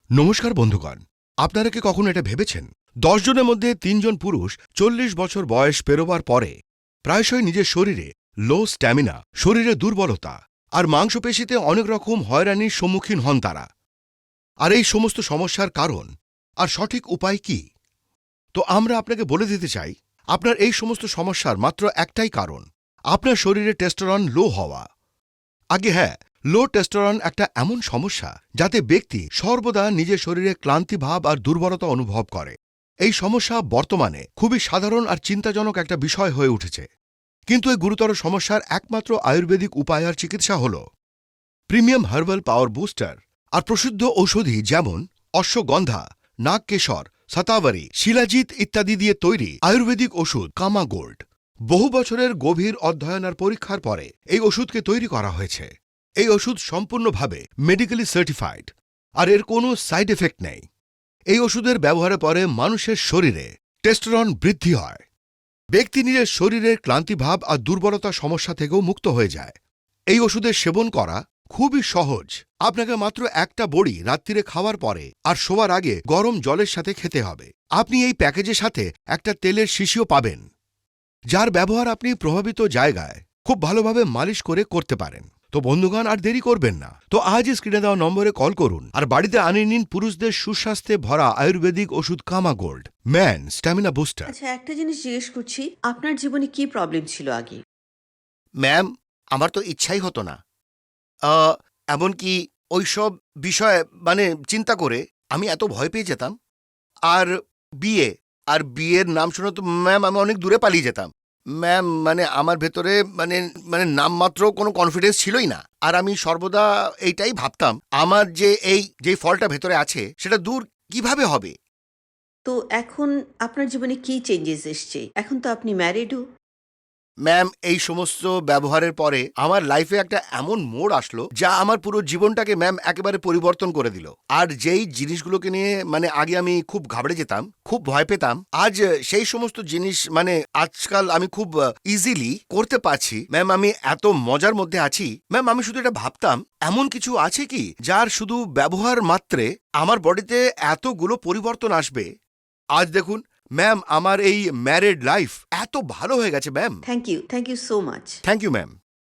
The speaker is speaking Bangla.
নমস্কার বন্ধুগণ, আপনারা কি কখনো এটা ভেবেছেন 10 জনের মধ্যে 3 জন পুরুষ 40 বছর বয়স পেরোবার পরে প্রায়শই নিজের শরীরে লো স্ট্যামিনা, শরীরে দুর্বলতা আর মাংসপেশিতে অনেক রকম হয়রানির সম্মুখীন হন তারা। আর এই সমস্ত সমস্যার কারণ আর সঠিক উপায় কি? তো আমরা আপনাকে বলে দিতে চাই, আপনার এই সমস্ত সমস্যার মাত্র একটাই কারণ, আপনার শরীরে টেস্টোস্টেরন লো হওয়া। আগে হ্যাঁ, লো টেস্টোস্টেরন একটা এমন সমস্যা যাতে ব্যক্তি সর্বদা নিজের শরীরে ক্লান্তিভাব আর দুর্বলতা অনুভব করে। এই সমস্যা বর্তমানে খুবই সাধারণ আর চিন্তাজনক একটা বিষয় হয়ে উঠেছে। কিন্তু এই গুরুতর সমস্যার একমাত্র আয়ুর্বেদিক উপায় আর চিকিৎসা হল প্রিমিয়াম হার্বাল পাওয়ার বুস্টার আর প্রসিদ্ধ ঔষধি যেমন অশ্বগন্ধা, নাগকেশর, শতাবরী, শিলাজিৎ ইত্যাদি দিয়ে তৈরি আয়ুর্বেদিক ওষুধ কামা গোল্ড। বহু বছরের গভীর অধ্যয়ন আর পরীক্ষার পরে এই ওষুধকে তৈরি করা হয়েছে। এই ওষুধ সম্পূর্ণভাবে মেডিকেলি সার্টিফাইড আর এর কোনো সাইড এফেক্ট নেই। এই ওষুধের ব্যবহারের পরে মানুষের শরীরে টেস্টোস্টেরন বৃদ্ধি হয়। ব্যক্তি নিজের শরীরের ক্লান্তিভাব আর দুর্বলতা সমস্যা থেকেও মুক্ত হয়ে যায়। এই ওষুধের সেবন করা খুবই সহজ। আপনাকে মাত্র একটা বড়ি রাত্রিরে খাওয়ার পরে আর শোবার আগে গরম জলের সাথে খেতে হবে। আপনি এই প্যাকেজের সাথে একটা তেলের শিশিও পাবেন, যার ব্যবহার আপনি প্রভাবিত জায়গায় খুব ভালোভাবে মালিশ করে করতে পারেন। তো বন্ধুগণ, আর দেরি করবেন না, তো আজই স্ক্রিনে দেওয়া নম্বরে কল করুন আর বাড়িতে আনিয়ে নিন পুরুষদের সুস্বাস্থ্যে ভরা আয়ুর্বেদিক ওষুধ কামা গোল্ড ম্যান স্ট্যামিনা বুস্টার। আচ্ছা, একটা জিনিস জিজ্ঞেস করছি, আপনার জীবনে কি প্রবলেম ছিল আগে? ম্যাম, আমার তো ইচ্ছাই হতো না। এমনকি ওইসব বিষয়ে চিন্তা করে আমি এত ভয় পেয়ে যেতাম। আর বিয়ে আর বিয়ের নাম শুনে তো ম্যাম আমি অনেক দূরে পালিয়ে যেতাম। ম্যাম আমার ভেতরে নামমাত্র কোনো কনফিডেন্স ছিলই না। আর আমি সর্বদা এইটাই ভাবতাম, আমার যে ফলটা ভেতরে আছে সেটা দূর কিভাবে হবে। তো এখন আপনার জীবনে কি চেঞ্জেস এসছে? এখন তো আপনি ম্যারিডও। ম্যাম, এই সমস্ত ব্যবহারের পরে আমার লাইফে একটা এমন মোড় আসলো যা আমার পুরো জীবনটাকে ম্যাম একেবারে পরিবর্তন করে দিল। আর যেই জিনিসগুলোকে নিয়ে আগে আমি খুব ঘাবড়ে যেতাম, খুব ভয় পেতাম, আজ সেই সমস্ত জিনিস আজকাল আমি খুব ইজিলি করতে পারছি। ম্যাম, আমি এত মজার মধ্যে আছি। ম্যাম, আমি শুধু এটা ভাবতাম, এমন কিছু আছে কি যার শুধু ব্যবহার মাত্রে আমার বডিতে এতগুলো পরিবর্তন আসবে। আজ দেখুন ম্যাম, আমার এই ম্যারিড লাইফ এত ভালো হয়ে গেছে ma'am. Thank you so much. Thank you ma'am.